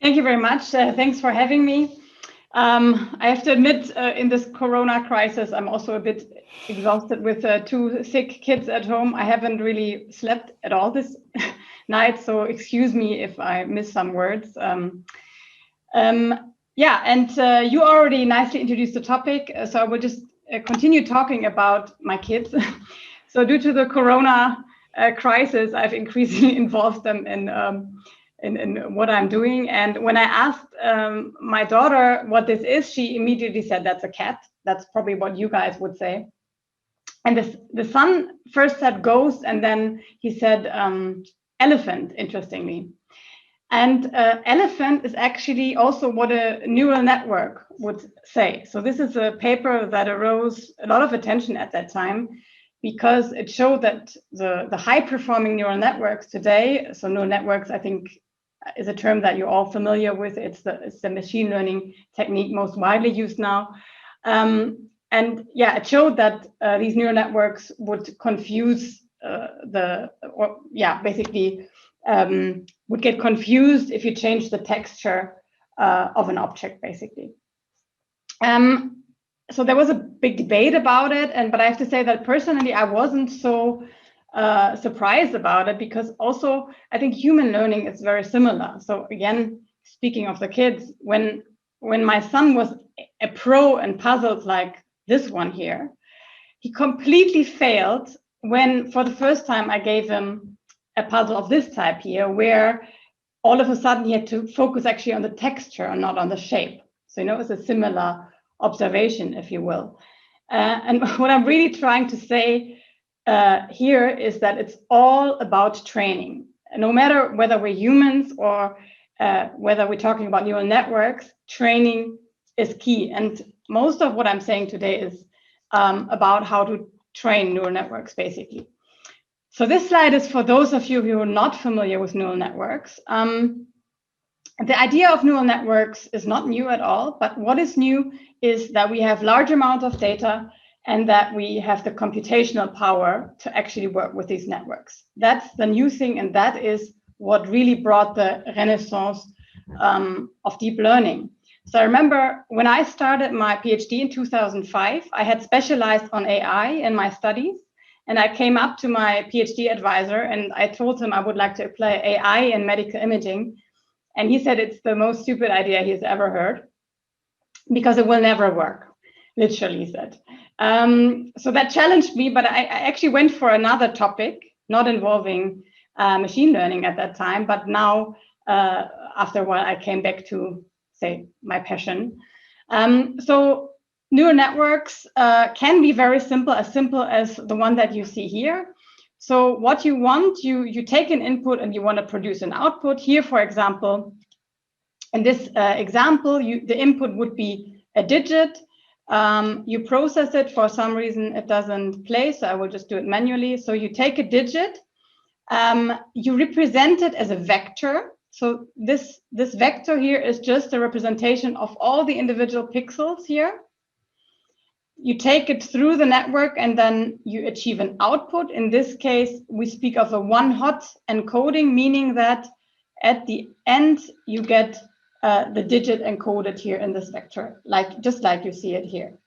Thank you very much. Thanks for having me. I have to admit, in this Corona crisis, I'm also a bit exhausted with two sick kids at home. I haven't really slept at all this night, so excuse me if I miss some words. Yeah, and you already nicely introduced the topic, so I will just continue talking about my kids. So due to the Corona crisis, I've increasingly involved them in what I'm doing. And when I asked my daughter what this is, she immediately said, that's a cat. That's probably what you guys would say. And the son first said ghost, and then he said elephant, interestingly. And elephant is actually also what a neural network would say. So this is a paper that arose a lot of attention at that time, because it showed that the high-performing neural networks today, so neural networks, I think, is a term that you're all familiar with. It's the machine learning technique most widely used now. And yeah, it showed that these neural networks would confuse basically would get confused if you change the texture of an object, basically. So there was a big debate about it, but I have to say that personally, I wasn't so surprised about it, because also I think human learning is very similar. So again, speaking of the kids, when my son was a pro in puzzles like this one here, he completely failed when for the first time I gave him a puzzle of this type here, where all of a sudden he had to focus actually on the texture and not on the shape. So, it's a similar observation, if you will. And what I'm really trying to say here is that it's all about training. No matter whether we're humans or whether we're talking about neural networks, training is key. And most of what I'm saying today is about how to train neural networks, basically. So this slide is for those of you who are not familiar with neural networks. The idea of neural networks is not new at all, but what is new is that we have large amounts of data and that we have the computational power to actually work with these networks. That's the new thing, and that is what really brought the renaissance of deep learning. So I remember when I started my PhD in 2005, I had specialized on AI in my studies, and I came up to my PhD advisor and I told him I would like to apply AI in medical imaging. And he said it's the most stupid idea he's ever heard, because it will never work, literally, he said. So that challenged me, but I actually went for another topic, not involving machine learning at that time, but now, after a while, I came back to, say, my passion. So neural networks can be very simple as the one that you see here. So what you want, you take an input and you want to produce an output. Here, for example, in this example, the input would be a digit. You process it. For some reason, it doesn't play, so I will just do it manually. So you take a digit, you represent it as a vector. So this vector here is just a representation of all the individual pixels here. You take it through the network and then you achieve an output. In this case, we speak of a one-hot encoding, meaning that at the end, you get the digit encoded here in this vector, just like you see it here.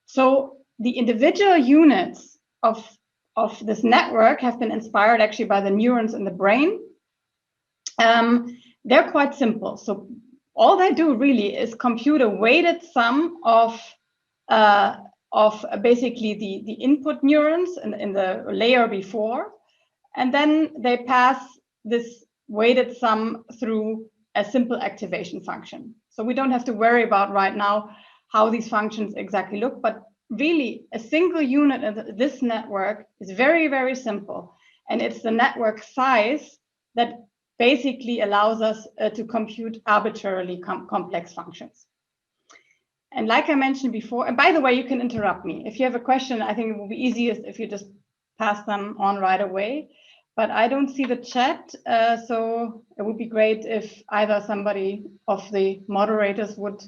So the individual units of this network have been inspired actually by the neurons in the brain. They're quite simple. So all they do really is compute a weighted sum of basically the input neurons in the layer before, and then they pass this weighted sum through a simple activation function. So we don't have to worry about right now how these functions exactly look, but really a single unit of this network is very, very simple. And it's the network size that basically allows us to compute arbitrarily complex functions. And like I mentioned before, and by the way, you can interrupt me. If you have a question, I think it will be easiest if you just pass them on right away. But I don't see the chat, so it would be great if either somebody of the moderators would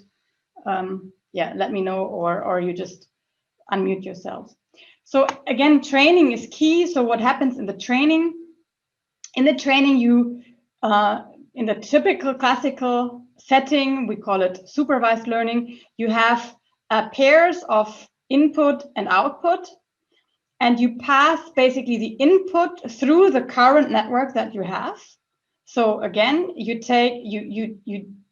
let me know, or you just unmute yourselves. So again, training is key. So what happens in the training? In the training, you in the typical classical setting, we call it supervised learning, you have pairs of input and output, and you pass basically the input through the current network that you have. So again, you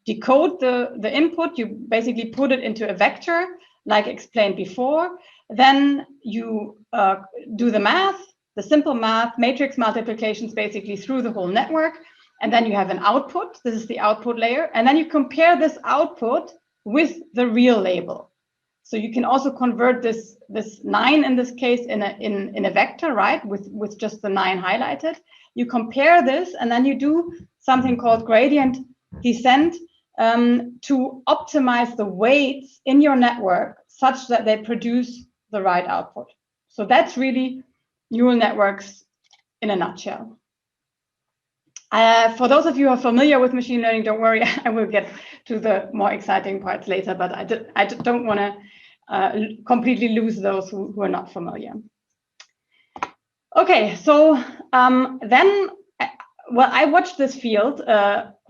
decode the input, you basically put it into a vector, like explained before. Then you do the math, the simple math, matrix multiplications basically through the whole network. And then you have an output. This is the output layer. And then you compare this output with the real label. So you can also convert this 9 in this case in a vector, right? With just the 9 highlighted. You compare this and then you do something called gradient descent to optimize the weights in your network such that they produce the right output. So that's really neural networks in a nutshell. For those of you who are familiar with machine learning, don't worry, I will get to the more exciting parts later, but I don't want to completely lose those who are not familiar. Okay, so then, well, I watched this field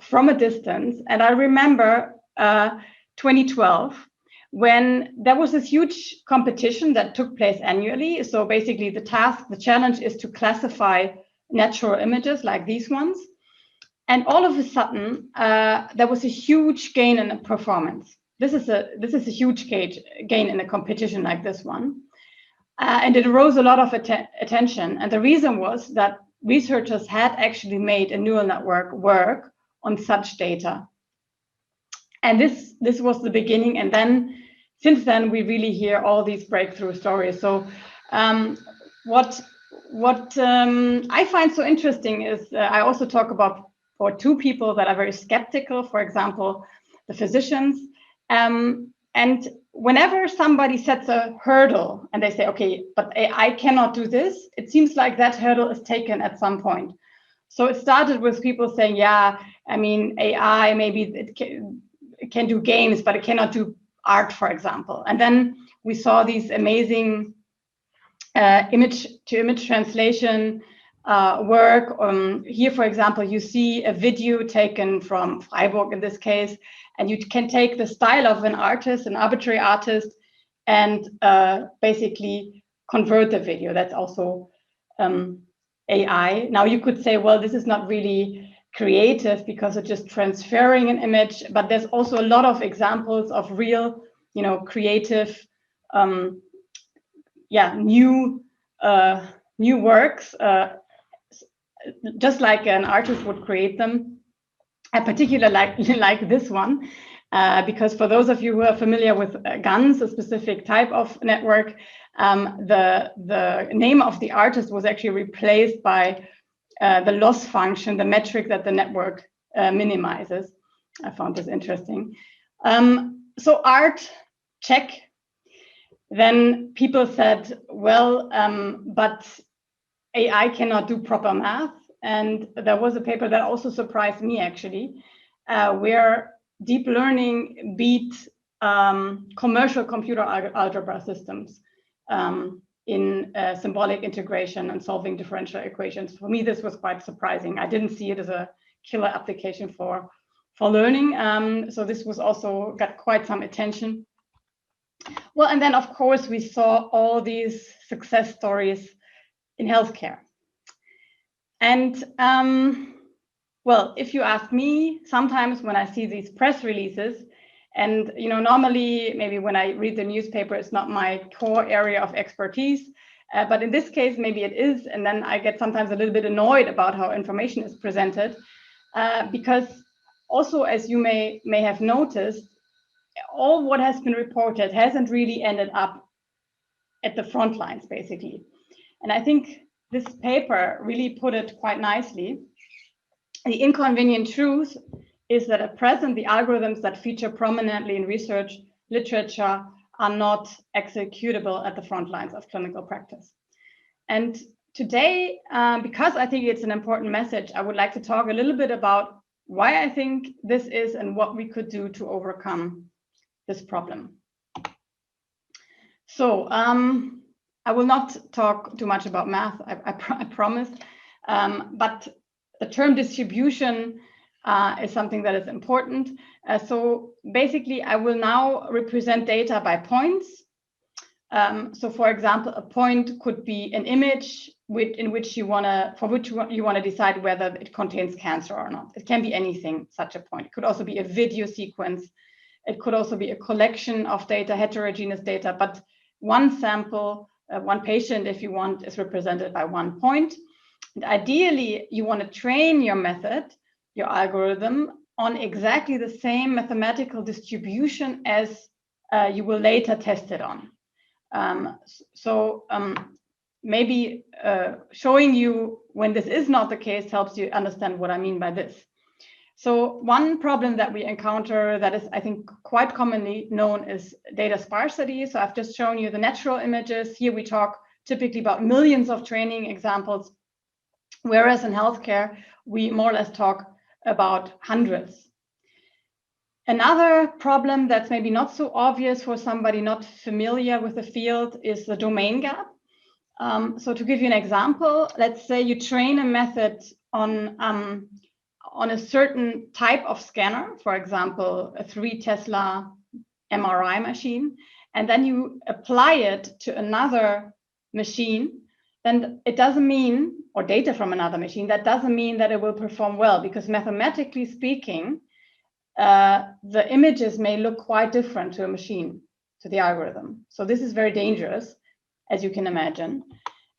from a distance, and I remember 2012, when there was this huge competition that took place annually. So basically the challenge is to classify natural images like these ones. And all of a sudden, there was a huge gain in the performance. This is a huge gain in a competition like this one. And it arose a lot of attention. And the reason was that researchers had actually made a neural network work on such data. And this was the beginning. And then since then, we really hear all these breakthrough stories. So what I find so interesting is I also talk about for two people that are very skeptical, for example, the physicians. And whenever somebody sets a hurdle and they say, okay, but AI cannot do this, it seems like that hurdle is taken at some point. So it started with people saying, yeah, I mean, AI, maybe it can do games, but it cannot do art, for example. And then we saw these amazing image-to-image translation work. Here, for example, you see a video taken from Freiburg in this case, and you can take the style of an artist, an arbitrary artist, and basically convert the video. That's also AI. Now you could say, well, this is not really creative because it's just transferring an image, but there's also a lot of examples of real, creative, new works, just like an artist would create them. In particular, like this one, because for those of you who are familiar with GANs, a specific type of network, the name of the artist was actually replaced by the loss function, the metric that the network minimizes. I found this interesting. So art, check. Then people said, well, but AI cannot do proper math. And there was a paper that also surprised me, actually, where deep learning beat commercial computer algebra systems in symbolic integration and solving differential equations. For me, this was quite surprising. I didn't see it as a killer application for learning. So this was also got quite some attention. Well, and then, of course, we saw all these success stories in healthcare. And well, if you ask me, sometimes when I see these press releases, and normally maybe when I read the newspaper, it's not my core area of expertise, but in this case, maybe it is. And then I get sometimes a little bit annoyed about how information is presented, because also, as you may have noticed, all what has been reported hasn't really ended up at the front lines, basically. And I think this paper really put it quite nicely. The inconvenient truth is that at present, the algorithms that feature prominently in research literature are not executable at the front lines of clinical practice. And today, because I think it's an important message, I would like to talk a little bit about why I think this is and what we could do to overcome this problem. So I will not talk too much about math, I promise, but the term distribution is something that is important. So basically, I will now represent data by points. So for example, a point could be an image for which you want to decide whether it contains cancer or not. It can be anything, such a point. It could also be a video sequence. It could also be a collection of data, heterogeneous data, but one sample, one patient, if you want, is represented by 1 point. And ideally, you want to train your method, your algorithm, on exactly the same mathematical distribution as you will later test it on. Maybe showing you when this is not the case helps you understand what I mean by this. So one problem that we encounter that is, I think, quite commonly known is data sparsity. So I've just shown you the natural images. Here we talk typically about millions of training examples, whereas in healthcare, we more or less talk about hundreds. Another problem that's maybe not so obvious for somebody not familiar with the field is the domain gap. So to give you an example, let's say you train a method on a certain type of scanner, for example, a 3 Tesla MRI machine, and then you apply it to another machine, then it doesn't mean, or data from another machine, that doesn't mean that it will perform well, because mathematically speaking, the images may look quite different to a machine, to the algorithm. So this is very dangerous, as you can imagine.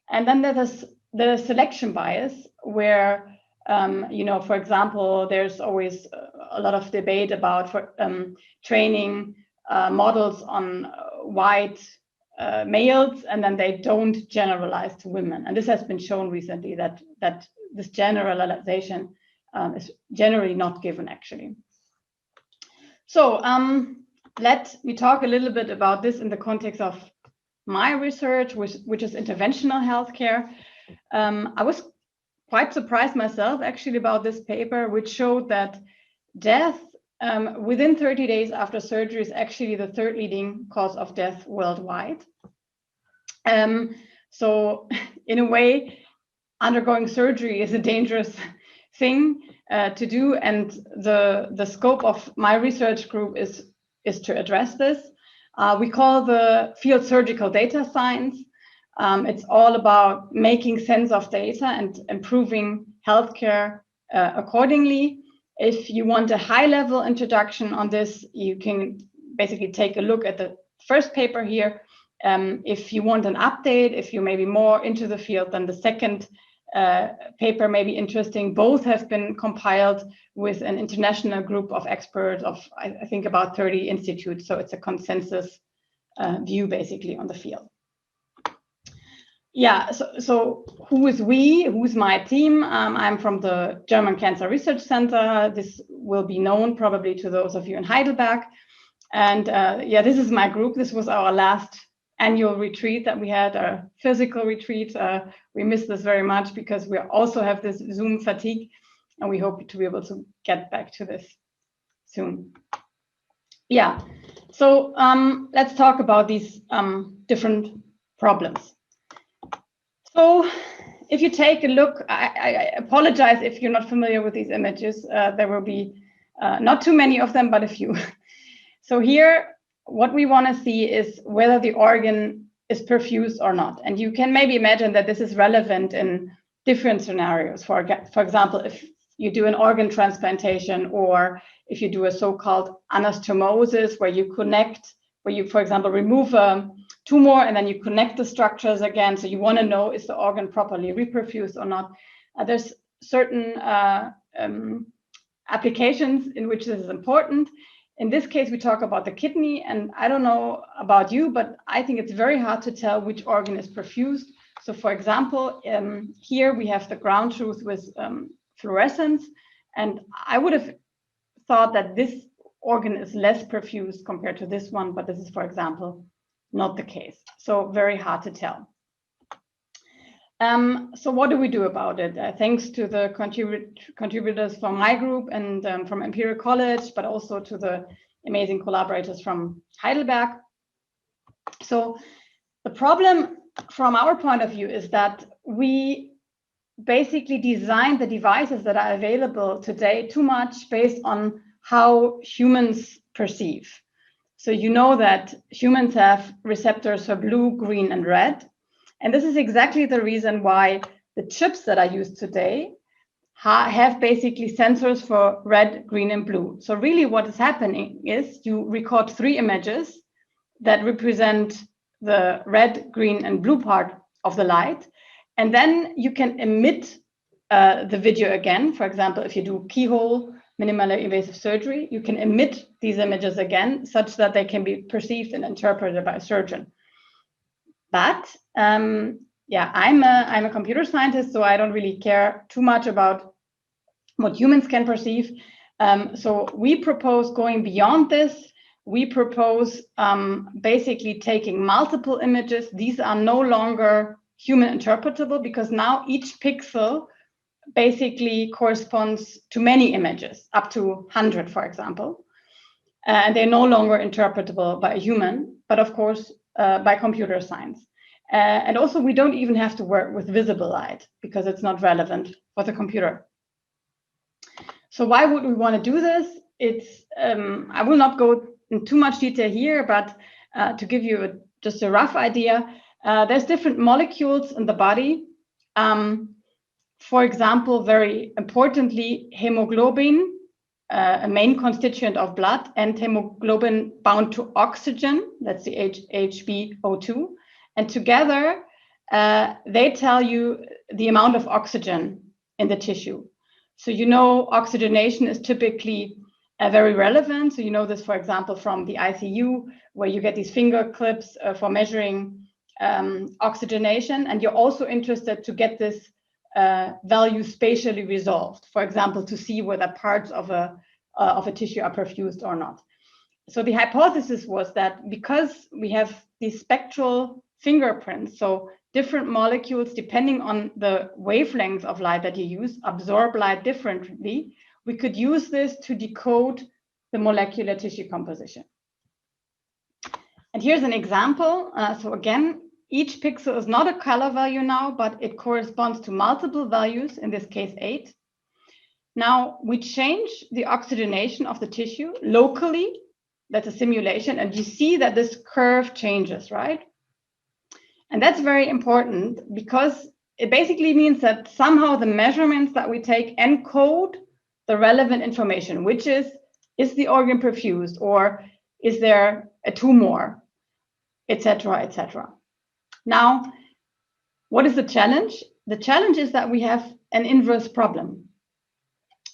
And then there's the selection bias, where, for example, there's always a lot of debate about training models on white males, and then they don't generalize to women. And this has been shown recently that this generalization is generally not given, actually. So let me talk a little bit about this in the context of my research, which is interventional healthcare. I was quite surprised myself, actually, about this paper, which showed that death within 30 days after surgery is actually the 3rd leading cause of death worldwide. So in a way, undergoing surgery is a dangerous thing to do, and the scope of my research group is to address this. We call the field surgical data science. It's all about making sense of data and improving healthcare accordingly. If you want a high-level introduction on this, you can basically take a look at the first paper here. If you want an update, if you may be more into the field, then the second paper may be interesting. Both have been compiled with an international group of experts of, I think, about 30 institutes. So it's a consensus view, basically, on the field. Yeah, so who is we? Who's my team? I'm from the German Cancer Research Center. This will be known probably to those of you in Heidelberg. And yeah, this is my group. This was our last annual retreat that we had, a physical retreat. We miss this very much because we also have this Zoom fatigue, and we hope to be able to get back to this soon. Yeah, so let's talk about these different problems. So if you take a look, I apologize if you're not familiar with these images. There will be not too many of them, but a few. So here, what we want to see is whether the organ is perfused or not. And you can maybe imagine that this is relevant in different scenarios. For example, if you do an organ transplantation, or if you do a so-called anastomosis, where you, for example, remove a tumor and then you connect the structures again. So you want to know, is the organ properly reperfused or not? There's certain applications in which this is important. In this case, we talk about the kidney, and I don't know about you, but I think it's very hard to tell which organ is perfused. So for example, here we have the ground truth with fluorescence, and I would have thought that this organ is less perfused compared to this one, but this is, for example, not the case. So very hard to tell. So what do we do about it? Thanks to the contributors from my group and from Imperial College, but also to the amazing collaborators from Heidelberg. So the problem from our point of view is that we basically designed the devices that are available today too much based on how humans perceive. So you know that humans have receptors for blue, green, and red. And this is exactly the reason why the chips that are used today have basically sensors for red, green, and blue. So really what is happening is you record 3 images that represent the red, green, and blue part of the light. And then you can emit the video again. For example, if you do keyhole minimally invasive surgery, you can emit these images again such that they can be perceived and interpreted by a surgeon. But yeah, I'm a computer scientist, so I don't really care too much about what humans can perceive. So we propose going beyond this. We propose basically taking multiple images. These are no longer human interpretable because now each pixel basically corresponds to many images, up to 100, for example. And they're no longer interpretable by a human, but of course, by computer science. And also, we don't even have to work with visible light because it's not relevant for the computer. So why would we want to do this? It's I will not go in too much detail here, but to give you just a rough idea, there's different molecules in the body. For example, very importantly, hemoglobin, a main constituent of blood, and hemoglobin bound to oxygen, that's the HbO2. And together, they tell you the amount of oxygen in the tissue. So you know oxygenation is typically very relevant. So you know this, for example, from the ICU, where you get these finger clips for measuring oxygenation. And you're also interested to get this value spatially resolved, for example, to see whether parts of a tissue are perfused or not. So the hypothesis was that because we have these spectral fingerprints, so different molecules, depending on the wavelength of light that you use, absorb light differently, we could use this to decode the molecular tissue composition. And here's an example. So again, each pixel is not a color value now, but it corresponds to multiple values, in this case 8. Now we change the oxygenation of the tissue locally. That's a simulation, and you see that this curve changes, right? And that's very important because it basically means that somehow the measurements that we take encode the relevant information, which is the organ perfused, or is there a tumor, etc., etc. Now, what is the challenge? The challenge is that we have an inverse problem.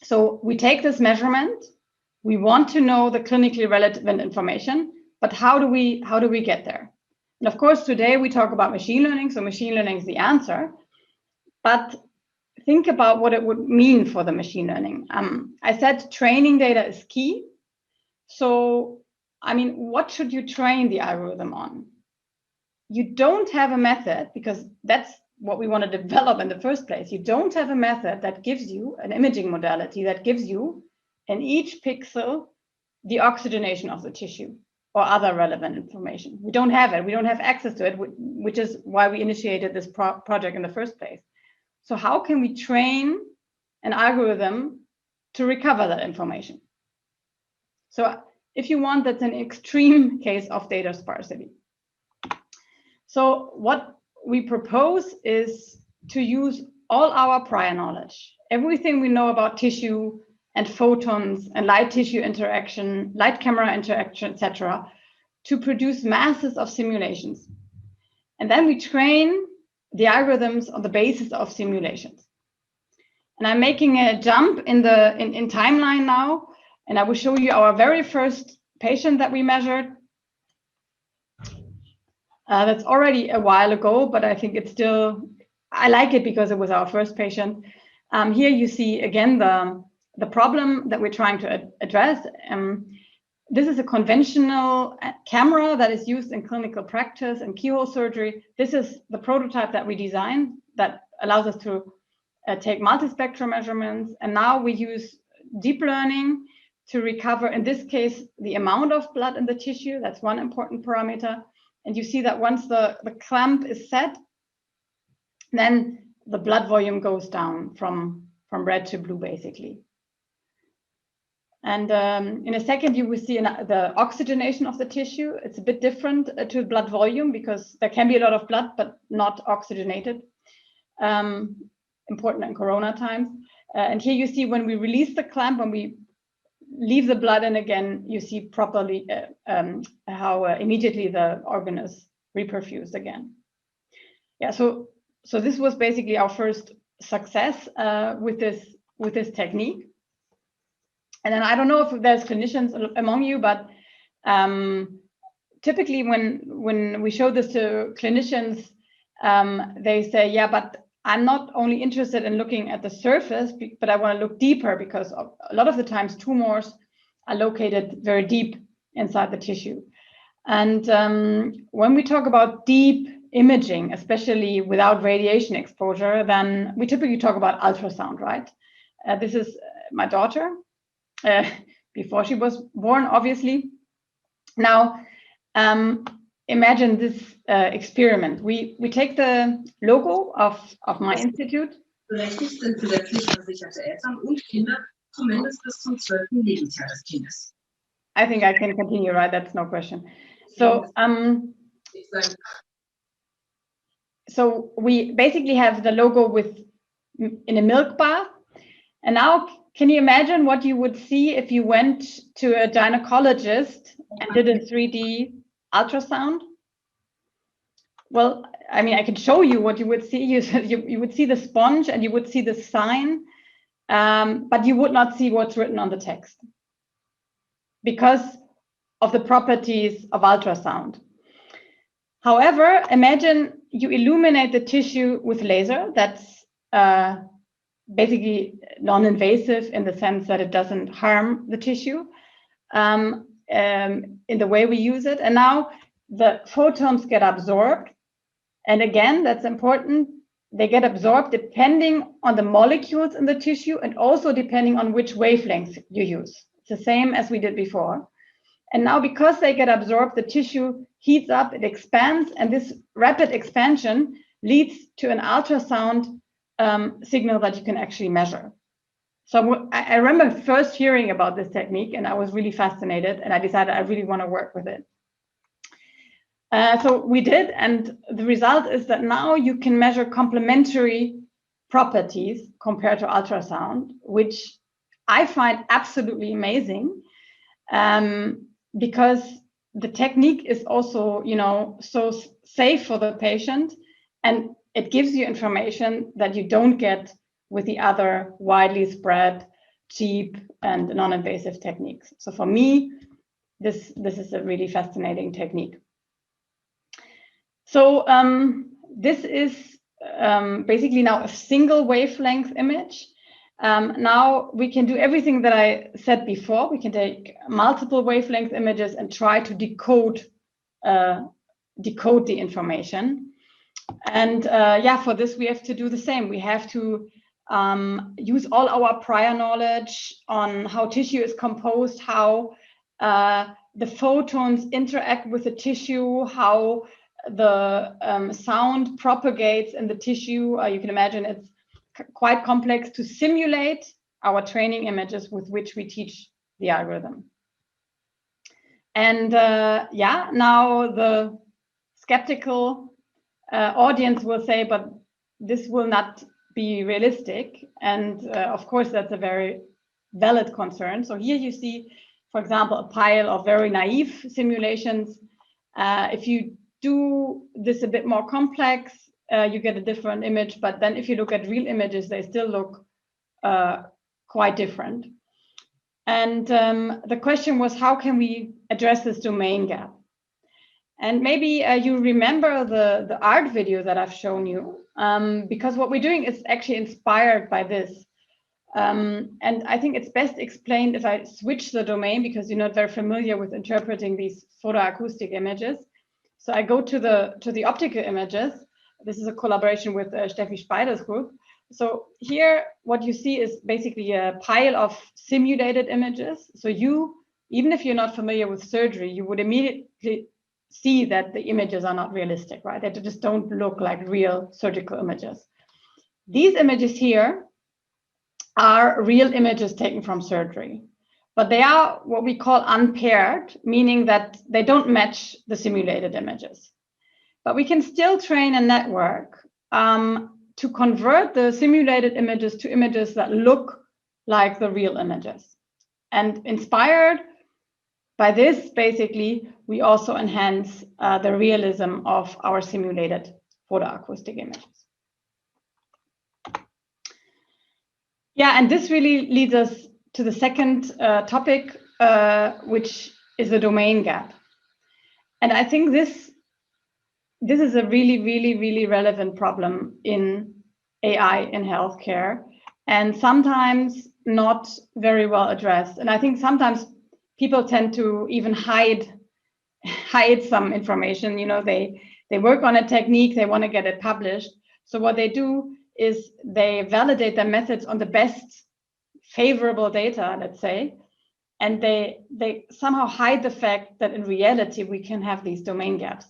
So we take this measurement, we want to know the clinically relevant information, but how do we get there? And of course, today we talk about machine learning, so machine learning is the answer. But think about what it would mean for the machine learning. I said training data is key. So, I mean, what should you train the algorithm on? You don't have a method, because that's what we want to develop in the first place. You don't have a method that gives you an imaging modality that gives you in each pixel the oxygenation of the tissue or other relevant information. We don't have it. We don't have access to it, which is why we initiated this project in the first place. So how can we train an algorithm to recover that information? So if you want, that's an extreme case of data sparsity. So what we propose is to use all our prior knowledge, everything we know about tissue and photons and light tissue interaction, light camera interaction, etc., to produce masses of simulations. And then we train the algorithms on the basis of simulations. And I'm making a jump in timeline now, and I will show you our very first patient that we measured. That's already a while ago, but I think it's still, I like it because it was our first patient. Here you see again the problem that we're trying to address. This is a conventional camera that is used in clinical practice and keyhole surgery. This is the prototype that we designed that allows us to take multispectral measurements. And now we use deep learning to recover, in this case, the amount of blood in the tissue. That's one important parameter. And you see that once the clamp is set, then the blood volume goes down from red to blue, basically. And in a second, you will see the oxygenation of the tissue. It's a bit different to blood volume because there can be a lot of blood, but not oxygenated. Important in Corona times. And here you see when we release the clamp, when we leave the blood in again, you see properly how immediately the organ is reperfused again. Yeah, so this was basically our first success with this technique. And then I don't know if there's clinicians among you, but typically when we show this to clinicians, they say, yeah, but I'm not only interested in looking at the surface, but I want to look deeper because a lot of the times tumors are located very deep inside the tissue. And when we talk about deep imaging, especially without radiation exposure, then we typically talk about ultrasound, right? This is my daughter before she was born, obviously. Now, imagine this experiment. We take the logo of my institute. Berechtigt sind gesetzlich versicherte Eltern und Kinder zumindest bis zum 12. Lebensjahr des Kindes. I think I can continue, right? That's no question. So, so we basically have the logo in a milk bar. And now, can you imagine what you would see if you went to a gynecologist and did a 3D ultrasound? Well, I mean, I can show you what you would see. You would see the sponge and you would see the sign, but you would not see what's written on the text because of the properties of ultrasound. However, imagine you illuminate the tissue with laser. That's basically non-invasive in the sense that it doesn't harm the tissue in the way we use it. And now the photons get absorbed. And again, that's important. They get absorbed depending on the molecules in the tissue and also depending on which wavelengths you use. It's the same as we did before. And now because they get absorbed, the tissue heats up, it expands, and this rapid expansion leads to an ultrasound signal that you can actually measure. So I remember first hearing about this technique and I was really fascinated and I decided I really want to work with it. So we did, and the result is that now you can measure complementary properties compared to ultrasound, which I find absolutely amazing because the technique is also, so safe for the patient, and it gives you information that you don't get with the other widely spread, cheap, and non-invasive techniques. So for me, this is a really fascinating technique. So this is basically now a single wavelength image. Now we can do everything that I said before. We can take multiple wavelength images and try to decode the information. And yeah, for this we have to do the same. We have to use all our prior knowledge on how tissue is composed, how the photons interact with the tissue, how the sound propagates in the tissue. You can imagine it's quite complex to simulate our training images with which we teach the algorithm. And yeah, now the skeptical audience will say, but this will not be realistic. And of course, that's a very valid concern. So here you see, for example, a pile of very naive simulations. If you do this a bit more complex, you get a different image. But then if you look at real images, they still look quite different. And the question was, how can we address this domain gap? And maybe you remember the art video that I've shown you, because what we're doing is actually inspired by this. And I think it's best explained if I switch the domain, because you're not very familiar with interpreting these photoacoustic images. So I go to the optical images. This is a collaboration with Steffi Speider's group. So here, what you see is basically a pile of simulated images. So you, even if you're not familiar with surgery, you would immediately see that the images are not realistic, right? They just don't look like real surgical images. These images here are real images taken from surgery, but they are what we call unpaired, meaning that they don't match the simulated images. But we can still train a network to convert the simulated images to images that look like the real images. And inspired by this, basically, we also enhance the realism of our simulated photoacoustic images. Yeah, and this really leads us to the second topic, which is the domain gap. And I think this is a really relevant problem in AI in healthcare, and sometimes not very well addressed. And I think sometimes people tend to even hide some information. You know, they work on a technique, they want to get it published. So what they do is they validate their methods on the best favorable data, let's say, and they somehow hide the fact that in reality we can have these domain gaps.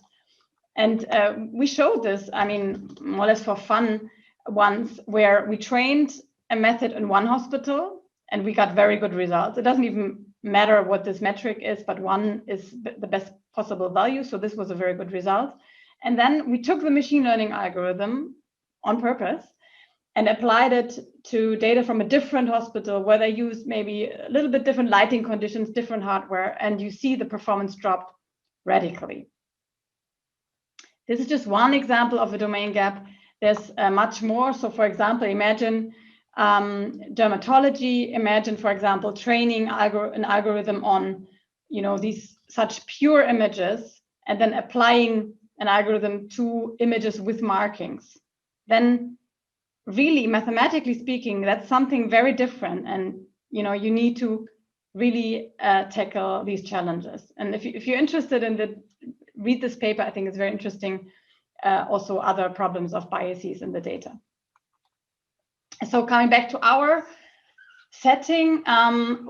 And we showed this, I mean, more or less for fun once, where we trained a method in one hospital and we got very good results. It doesn't even matter what this metric is, but one is the best possible value. So this was a very good result. And then we took the machine learning algorithm on purpose and applied it to data from a different hospital where they used maybe a little bit different lighting conditions, different hardware, and you see the performance dropped radically. This is just one example of a domain gap. There's much more. So for example, imagine dermatology. Imagine, for example, training an algorithm on, you know, these such pure images and then applying an algorithm to images with markings. Then really, mathematically speaking, that's something very different. And, you know, you need to really tackle these challenges. And if you're interested in read this paper, I think it's very interesting. Also other problems of biases in the data. So coming back to our setting,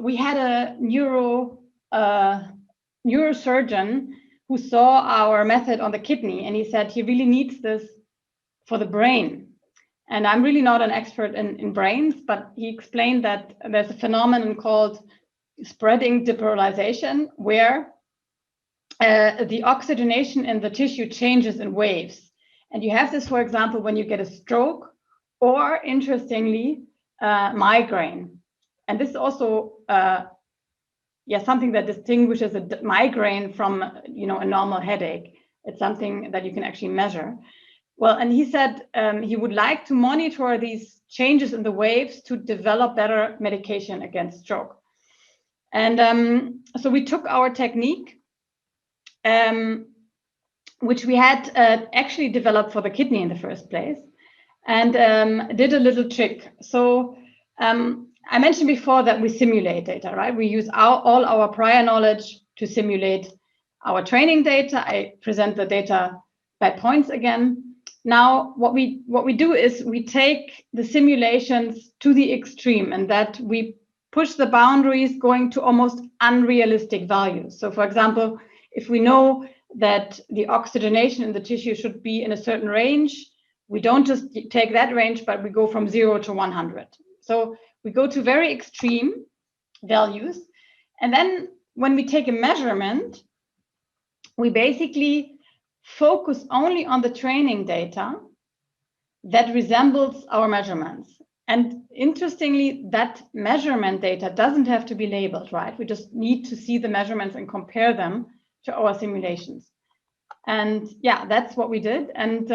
we had a neurosurgeon who saw our method on the kidney, and he said he really needs this for the brain. And I'm really not an expert in brains, but he explained that there's a phenomenon called spreading depolarization, where the oxygenation in the tissue changes in waves. And you have this, for example, when you get a stroke or, interestingly, migraine. And this is also something that distinguishes a migraine from, you know, a normal headache. It's something that you can actually measure. Well, and he said he would like to monitor these changes in the waves to develop better medication against stroke. And so we took our technique, which we had actually developed for the kidney in the first place, and did a little trick. So I mentioned before that we simulate data, right? We use all our prior knowledge to simulate our training data. I present the data by points again. Now, what we do is we take the simulations to the extreme, and that we push the boundaries going to almost unrealistic values. So, for example, if we know that the oxygenation in the tissue should be in a certain range, we don't just take that range, but we go from 0 to 100. So we go to very extreme values. And then when we take a measurement, we basically focus only on the training data that resembles our measurements. And interestingly, that measurement data doesn't have to be labeled, right? We just need to see the measurements and compare them to our simulations. And yeah, that's what we did. And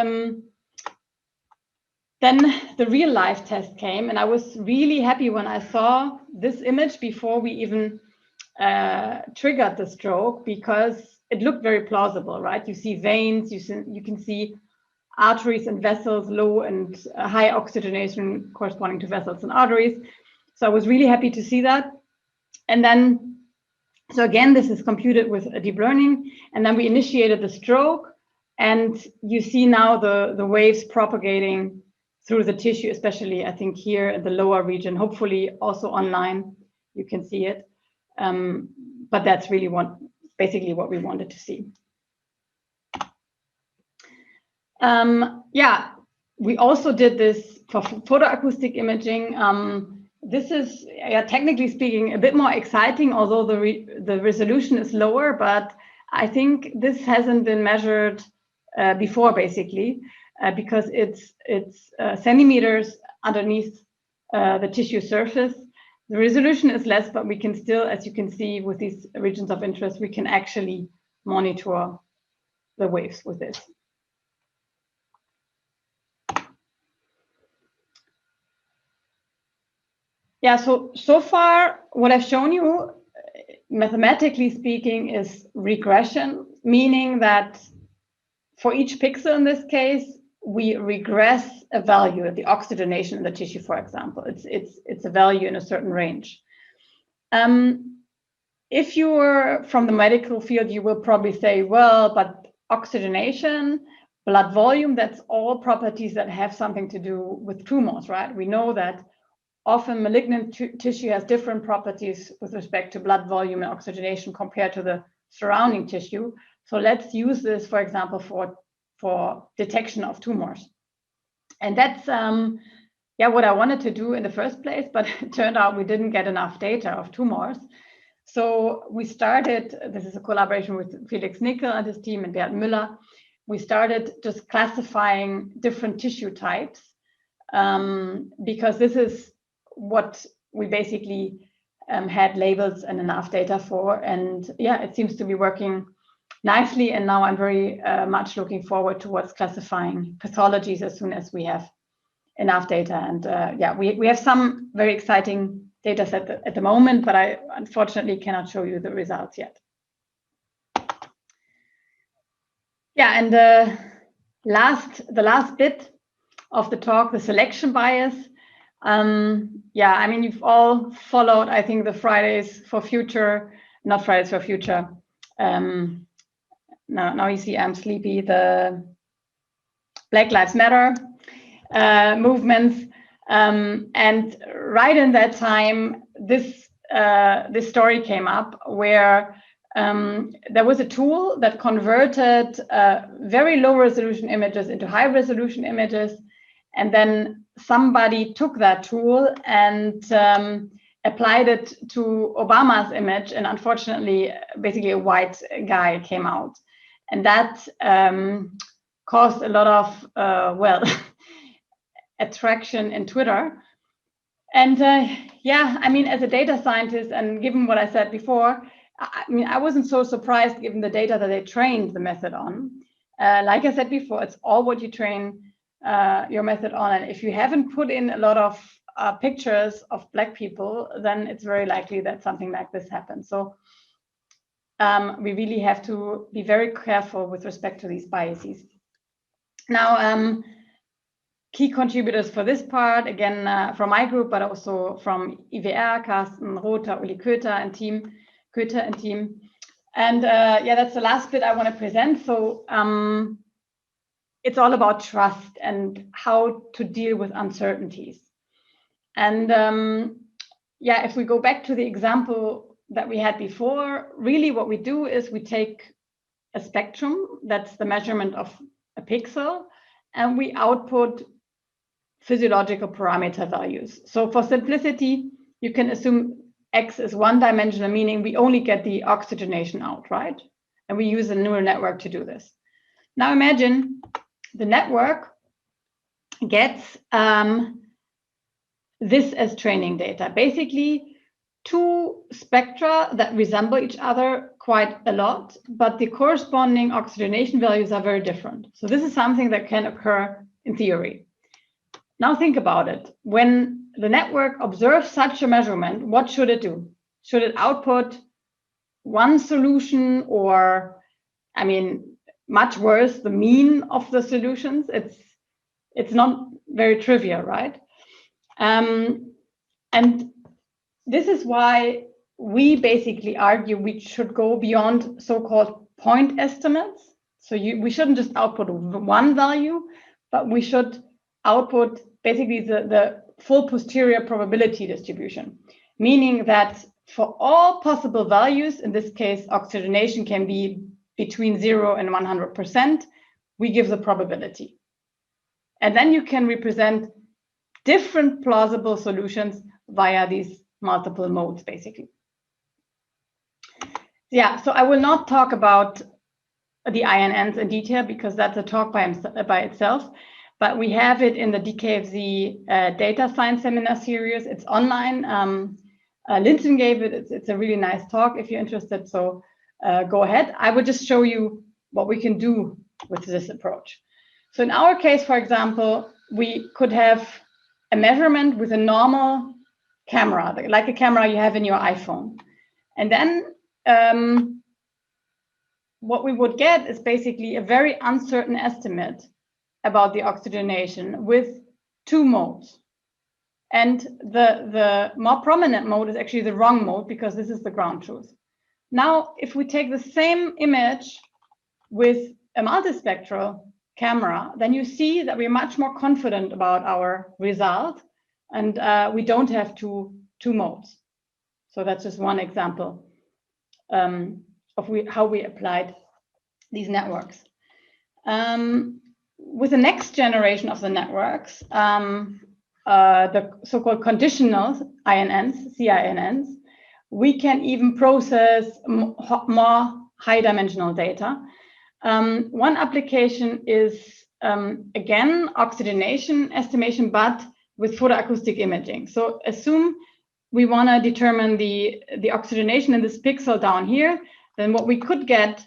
then the real life test came, and I was really happy when I saw this image before we even triggered the stroke, because it looked very plausible, right? You see veins, you can see arteries and vessels, low and high oxygenation corresponding to vessels and arteries. So I was really happy to see that. And then, so again, this is computed with deep learning, and then we initiated the stroke, and you see now the waves propagating through the tissue, especially I think here in the lower region, hopefully also online, you can see it. But that's really basically what we wanted to see. Yeah, we also did this for photoacoustic imaging, this is, technically speaking, a bit more exciting, although the resolution is lower, but I think this hasn't been measured before, basically, because it's centimeters underneath the tissue surface. The resolution is less, but we can still, as you can see with these regions of interest, we can actually monitor the waves with this. Yeah, so far, what I've shown you, mathematically speaking, is regression, meaning that for each pixel in this case, we regress a value, the oxygenation in the tissue, for example. It's a value in a certain range. If you were from the medical field, you will probably say, well, but oxygenation, blood volume, that's all properties that have something to do with tumors, right? We know that often malignant tissue has different properties with respect to blood volume and oxygenation compared to the surrounding tissue. So let's use this, for example, for detection of tumors. And that's what I wanted to do in the first place, but it turned out we didn't get enough data of tumors. So we started, this is a collaboration with Felix Nickel and his team and Bert Müller. We started just classifying different tissue types because this is what we basically had labels and enough data for. And yeah, it seems to be working nicely. And now I'm very much looking forward towards classifying pathologies as soon as we have enough data. And we have some very exciting data set at the moment, but I unfortunately cannot show you the results yet. Yeah, and the last bit of the talk, the selection bias. I mean, you've all followed, I think, the Fridays for Future, not Fridays for Future. Now you see I'm sleepy. The Black Lives Matter movements. And right in that time, this story came up where there was a tool that converted very low resolution images into high resolution images. And then somebody took that tool and applied it to Obama's image. And unfortunately, basically a white guy came out. And that caused a lot of, attraction in Twitter. And I mean, as a data scientist, and given what I said before, I mean, I wasn't so surprised given the data that they trained the method on. Like I said before, it's all what you train your method on. And if you haven't put in a lot of pictures of Black people, then it's very likely that something like this happens. So we really have to be very careful with respect to these biases. Now, key contributors for this part, again, from my group, but also from IWR, Carsten Rother, Uli Köther and team. And that's the last bit I want to present. So it's all about trust and how to deal with uncertainties. And if we go back to the example that we had before, really what we do is we take a spectrum, that's the measurement of a pixel, and we output physiological parameter values. So for simplicity, you can assume X is one-dimensional, meaning we only get the oxygenation out, right? And we use a neural network to do this. Now imagine the network gets this as training data. Basically, two spectra that resemble each other quite a lot, but the corresponding oxygenation values are very different. So this is something that can occur in theory. Now think about it. When the network observes such a measurement, what should it do? Should it output one solution, or, I mean, much worse, the mean of the solutions? It's not very trivial, right? And this is why we basically argue we should go beyond so-called point estimates. So we shouldn't just output one value, but we should output basically the full posterior probability distribution, meaning that for all possible values, in this case, oxygenation can be between 0 and 100%, we give the probability. And then you can represent different plausible solutions via these multiple modes, basically. Yeah, so I will not talk about the INNs in detail because that's a talk by itself, but we have it in the DKFZ data science seminar series. It's online. Linton gave it. It's a really nice talk if you're interested, so go ahead. I will just show you what we can do with this approach. So in our case, for example, we could have a measurement with a normal camera, like a camera you have in your iPhone. And then what we would get is basically a very uncertain estimate about the oxygenation with two modes. And the more prominent mode is actually the wrong mode because this is the ground truth. Now, if we take the same image with a multispectral camera, then you see that we're much more confident about our result, and we don't have two modes. So that's just one example of how we applied these networks. With the next generation of the networks, the so-called conditional INNs, CINNs, we can even process more high-dimensional data. One application is, again, oxygenation estimation, but with photoacoustic imaging. So assume we want to determine the oxygenation in this pixel down here, then what we could get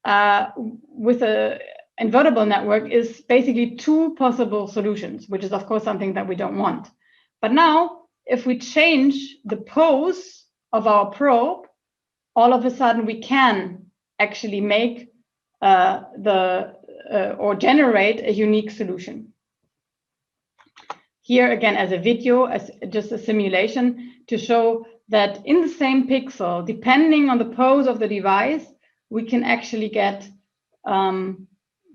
with an invertible network is basically two possible solutions, which is, of course, something that we don't want. But now, if we change the pose of our probe, all of a sudden we can actually make or generate a unique solution. Here again, as a video, as just a simulation to show that in the same pixel, depending on the pose of the device, we can actually get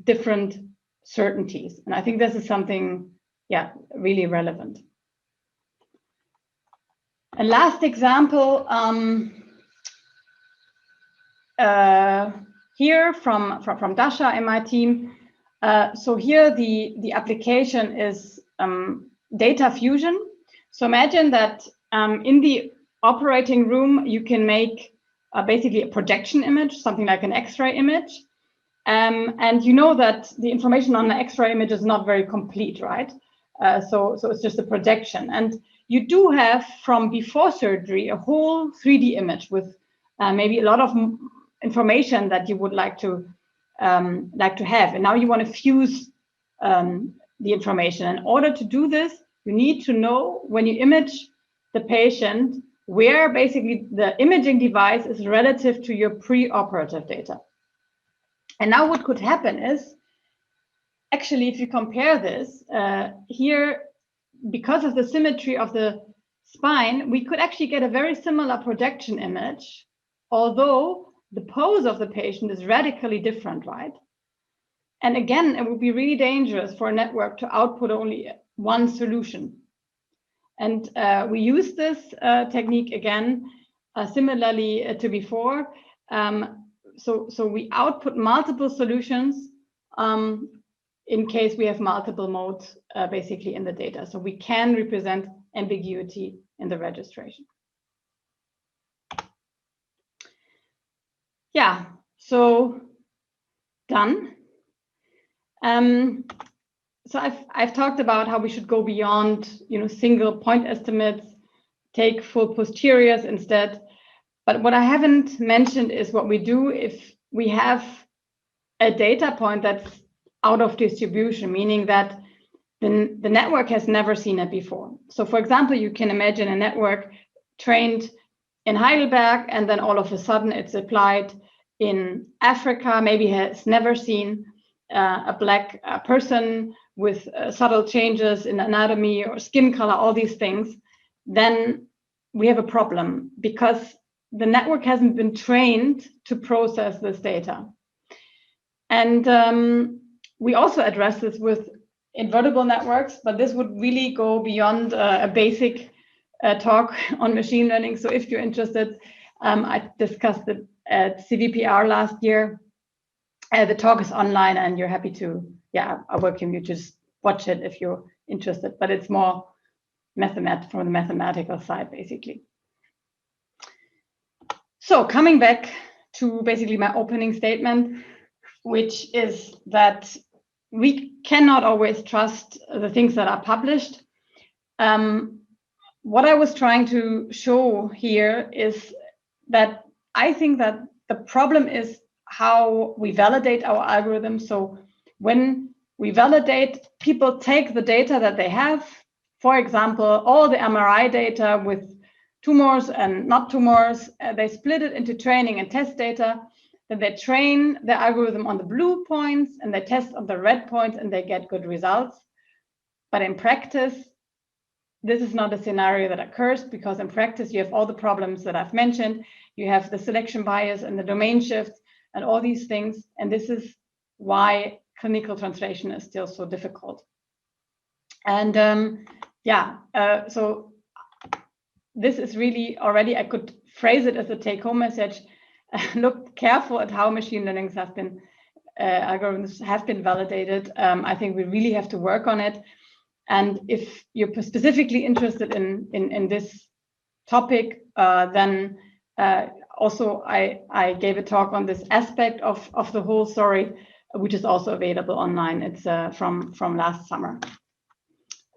different certainties. And I think this is something, yeah, really relevant. A last example here from Dasha and my team. So here the application is data fusion. So imagine that in the operating room, you can make basically a projection image, something like an X-ray image. And you know that the information on the X-ray image is not very complete, right? So it's just a projection. And you do have, from before surgery, a whole 3D image with maybe a lot of information that you would like to have. And now you want to fuse the information. In order to do this, you need to know, when you image the patient, where basically the imaging device is relative to your pre-operative data. And now what could happen is, actually, if you compare this, here, because of the symmetry of the spine, we could actually get a very similar projection image, although the pose of the patient is radically different, right? And again, it would be really dangerous for a network to output only one solution. And we use this technique again, similarly to before. So we output multiple solutions in case we have multiple modes basically in the data. So we can represent ambiguity in the registration. Yeah, so done. So I've talked about how we should go beyond, single point estimates, take full posteriors instead. But what I haven't mentioned is what we do if we have a data point that's out of distribution, meaning that the network has never seen it before. So for example, you can imagine a network trained in Heidelberg, and then all of a sudden it's applied in Africa, maybe has never seen a black person with subtle changes in anatomy or skin color, all these things. Then we have a problem because the network hasn't been trained to process this data. And we also address this with invertible networks, but this would really go beyond a basic talk on machine learning. So if you're interested, I discussed it at CVPR last year. The talk is online and you're happy to, I welcome you to just watch it if you're interested, but it's more from the mathematical side, basically. So coming back to basically my opening statement, which is that we cannot always trust the things that are published. What I was trying to show here is that I think that the problem is how we validate our algorithms. So when we validate, people take the data that they have, for example, all the MRI data with tumors and not tumors, they split it into training and test data. Then they train the algorithm on the blue points and they test on the red points and they get good results. But in practice, this is not a scenario that occurs, because in practice, you have all the problems that I've mentioned. You have the selection bias and the domain shifts and all these things. And this is why clinical translation is still so difficult. And so this is really already, I could phrase it as a take-home message. Look careful at how machine learning algorithms have been validated. I think we really have to work on it. And if you're specifically interested in this topic, then also I gave a talk on this aspect of the whole story, which is also available online. It's from last summer.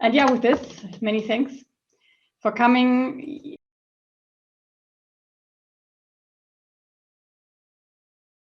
And yeah, with this, many thanks for coming.